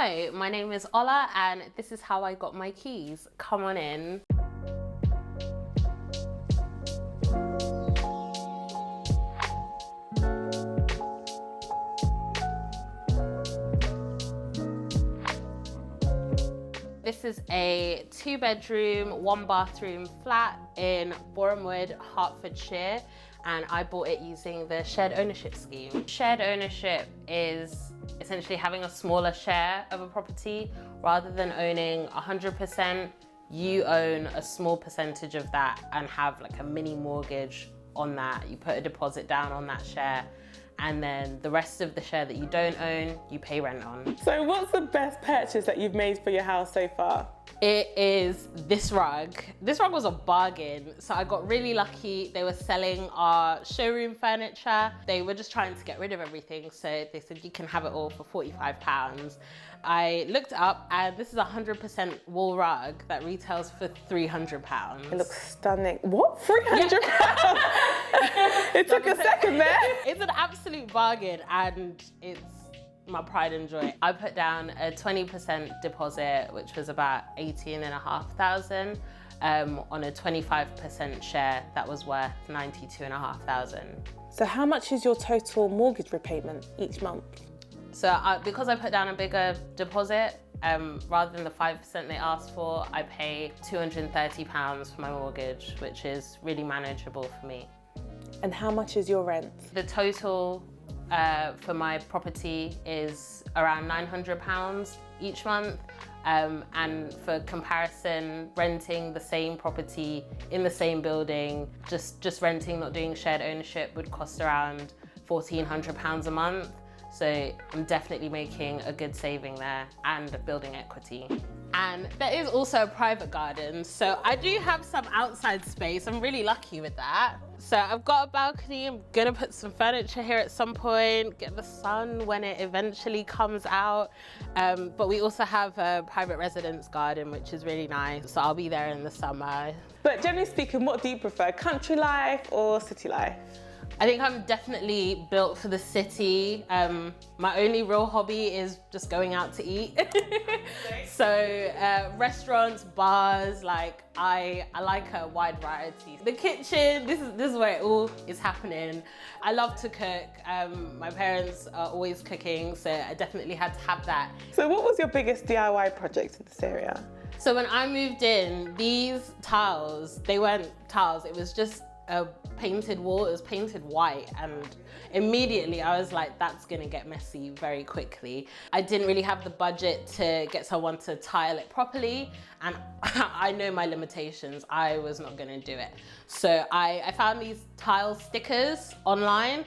Hi, my name is Ola and this is how I got my keys. Come on in. This is a 2-bedroom, 1-bathroom flat in Borehamwood, Hertfordshire, and I bought it using the shared ownership scheme. Shared ownership is essentially having a smaller share of a property. Rather than owning 100%, you own a small percentage of that and have like a mini mortgage on that. You put a deposit down on that share, and then the rest of the share that you don't own, you pay rent on. So what's the best purchase that you've made for your house so far? It is this rug. This rug was a bargain. So I got really lucky. They were selling our showroom furniture. They were just trying to get rid of everything. So they said, you can have it all for £45. I looked up and this is a 100% wool rug that retails for £300. It looks stunning. What, £300? It took a second there. It's an absolute bargain and it's my pride and joy. I put down a 20% deposit, which was about 18,500, on a 25% share that was worth 92,500. So how much is your total mortgage repayment each month? So because I put down a bigger deposit, rather than the 5% they asked for, I pay £230 for my mortgage, which is really manageable for me. And how much is your rent? The total for my property is around £900 each month. And for comparison, renting the same property in the same building, just renting, not doing shared ownership, would cost around £1,400 a month. So I'm definitely making a good saving there and building equity. And there is also a private garden. So I do have some outside space. I'm really lucky with that. So I've got a balcony. I'm gonna put some furniture here at some point, get the sun when it eventually comes out. But we also have a private residence garden, which is really nice. So I'll be there in the summer. But generally speaking, what do you prefer, country life or city life? I think I'm definitely built for the city. My only real hobby is just going out to eat. So restaurants, bars, like I like a wide variety. The kitchen, this is where it all is happening. I love to cook. My parents are always cooking, so I definitely had to have that. So what was your biggest DIY project in this area? So when I moved in, these tiles, they weren't tiles, it was just a painted wall. It was painted white, and immediately I was like, that's gonna get messy very quickly. I didn't really have the budget to get someone to tile it properly, and I know my limitations. I was not gonna do it. So I found these tile stickers online,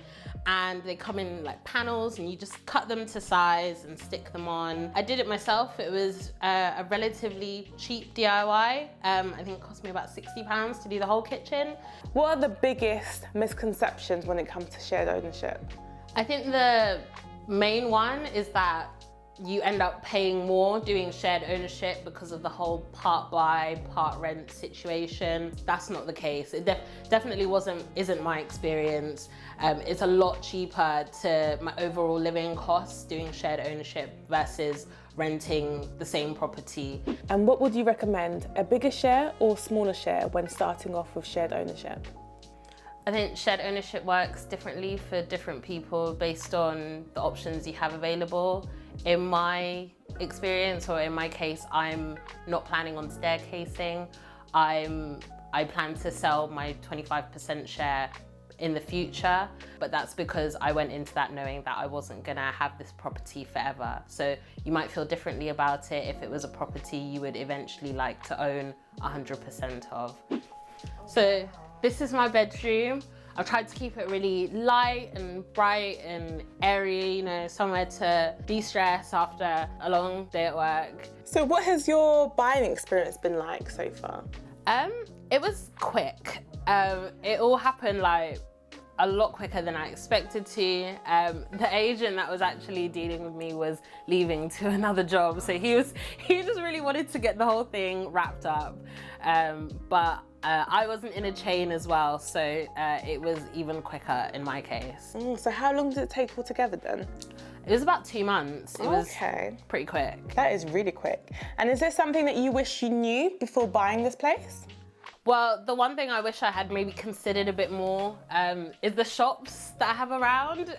and they come in like panels, and you just cut them to size and stick them on. I did it myself. It was a relatively cheap DIY. I think it cost me about £60 to do the whole kitchen. What are the biggest misconceptions when it comes to shared ownership? I think the main one is that you end up paying more doing shared ownership because of the whole part buy, part rent situation. That's not the case. It definitely isn't my experience. It's a lot cheaper to my overall living costs doing shared ownership versus renting the same property. And what would you recommend, a bigger share or smaller share when starting off with shared ownership? I think shared ownership works differently for different people based on the options you have available. In my experience, or in my case, I'm not planning on staircasing. I plan to sell my 25% share in the future, but that's because I went into that knowing that I wasn't gonna have this property forever. So you might feel differently about it if it was a property you would eventually like to own 100% of. So this is my bedroom. I've tried to keep it really light and bright and airy, you know, somewhere to de-stress after a long day at work. So what has your buying experience been like so far? It was quick. It all happened like a lot quicker than I expected to. The agent that was actually dealing with me was leaving to another job, so he just really wanted to get the whole thing wrapped up. But I wasn't in a chain as well, so it was even quicker in my case. So how long did it take altogether then? It was about 2 months. It was Okay. pretty quick. That is really quick. And is there something that you wish you knew before buying this place? Well, the one thing I wish I had maybe considered a bit more is the shops that I have around.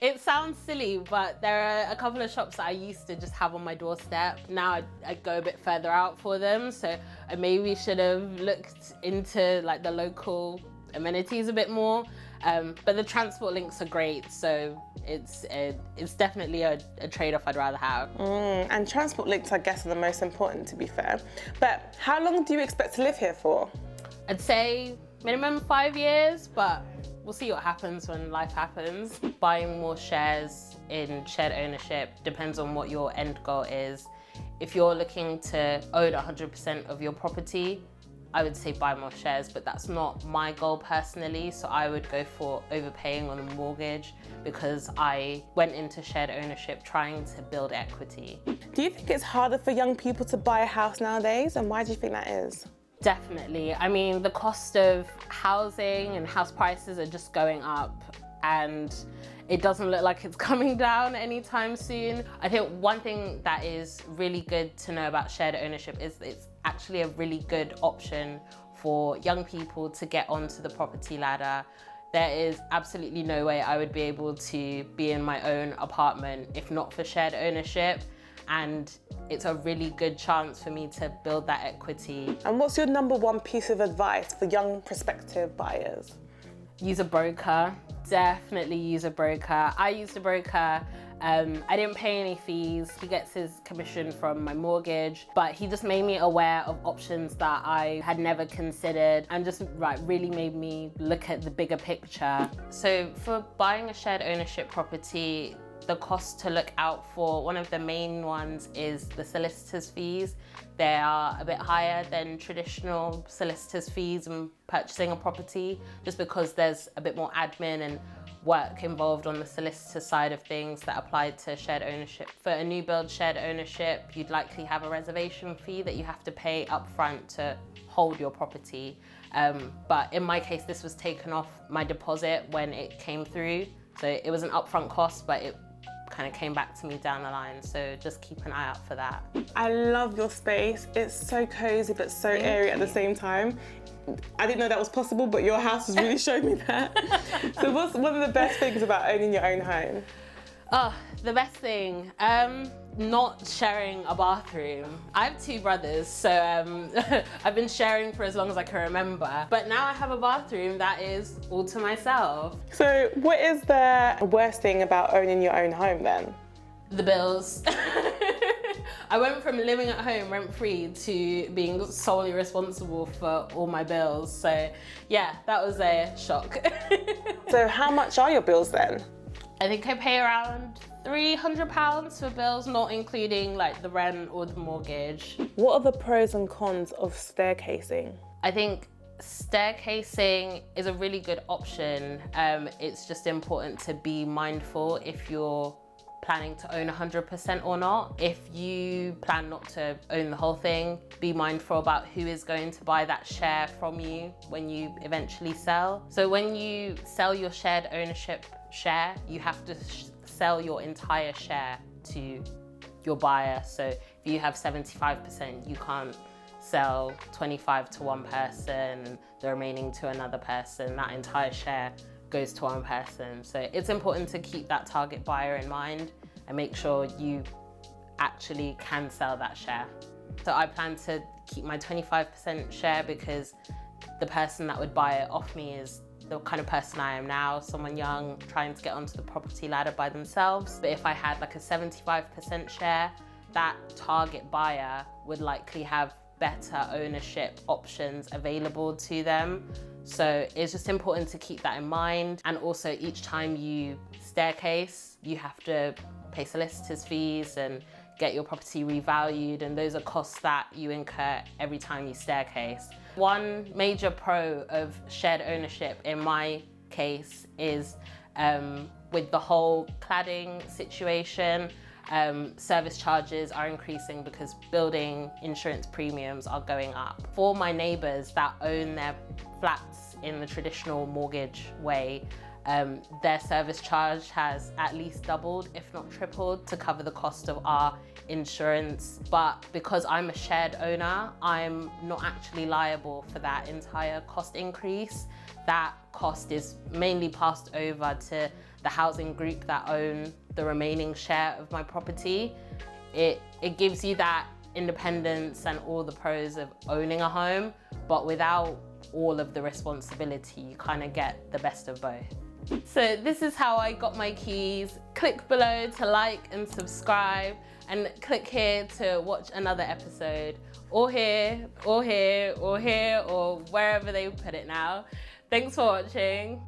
It sounds silly, but there are a couple of shops that I used to just have on my doorstep. Now I go a bit further out for them, so I maybe should have looked into like the local amenities a bit more. But the transport links are great, so it's definitely a trade-off I'd rather have. And transport links, I guess, are the most important, to be fair. But how long do you expect to live here for? I'd say minimum 5 years, but we'll see what happens when life happens. Buying more shares in shared ownership depends on what your end goal is. If you're looking to own 100% of your property, I would say buy more shares, but that's not my goal personally. So I would go for overpaying on a mortgage because I went into shared ownership trying to build equity. Do you think it's harder for young people to buy a house nowadays? And why do you think that is? Definitely. I mean, the cost of housing and house prices are just going up, and it doesn't look like it's coming down anytime soon. I think one thing that is really good to know about shared ownership is it's actually a really good option for young people to get onto the property ladder. There is absolutely no way I would be able to be in my own apartment if not for shared ownership, and it's a really good chance for me to build that equity. And what's your number one piece of advice for young prospective buyers? Use a broker. Definitely use a broker. I used a broker. I didn't pay any fees. He gets his commission from my mortgage, but he just made me aware of options that I had never considered and just really made me look at the bigger picture. So for buying a shared ownership property, the cost to look out for, one of the main ones is the solicitors fees. They are a bit higher than traditional solicitors fees when purchasing a property, just because there's a bit more admin and work involved on the solicitor side of things that apply to shared ownership. For a new build shared ownership, you'd likely have a reservation fee that you have to pay upfront to hold your property. But in my case, this was taken off my deposit when it came through. So it was an upfront cost, but it kind of came back to me down the line. So just keep an eye out for that. I love your space. It's so cozy, but so airy at the same time. I didn't know that was possible, but your house has really shown me that. So what's one of the best things about owning your own home? Oh, the best thing, not sharing a bathroom. I have 2 brothers, so I've been sharing for as long as I can remember. But now I have a bathroom that is all to myself. So what is the worst thing about owning your own home then? The bills. I went from living at home rent-free to being solely responsible for all my bills. So yeah, that was a shock. So how much are your bills then? I think I pay around £300 for bills, not including like the rent or the mortgage. What are the pros and cons of staircasing? I think staircasing is a really good option. It's just important to be mindful if you're planning to own 100% or not. If you plan not to own the whole thing, be mindful about who is going to buy that share from you when you eventually sell. So when you sell your shared ownership share, you have to sell your entire share to your buyer. So if you have 75%, you can't sell 25 to one person and the remaining to another person. That entire share goes to one person. So it's important to keep that target buyer in mind and make sure you actually can sell that share. So I plan to keep my 25% share because the person that would buy it off me is the kind of person I am now, someone young trying to get onto the property ladder by themselves. But if I had like a 75% share, that target buyer would likely have better ownership options available to them. So it's just important to keep that in mind. And also each time you staircase, you have to pay solicitors fees and get your property revalued, and those are costs that you incur every time you staircase. One major pro of shared ownership in my case is with the whole cladding situation, service charges are increasing because building insurance premiums are going up. For my neighbours that own their flats in the traditional mortgage way, their service charge has at least doubled, if not tripled, to cover the cost of our insurance. But because I'm a shared owner, I'm not actually liable for that entire cost increase. That cost is mainly passed over to the housing group that own the remaining share of my property. It gives you that independence and all the pros of owning a home, but without all of the responsibility, you kind of get the best of both. So this is how I got my keys. Click below to like and subscribe, and click here to watch another episode, or here, or here, or here, or wherever they put it now. Thanks for watching.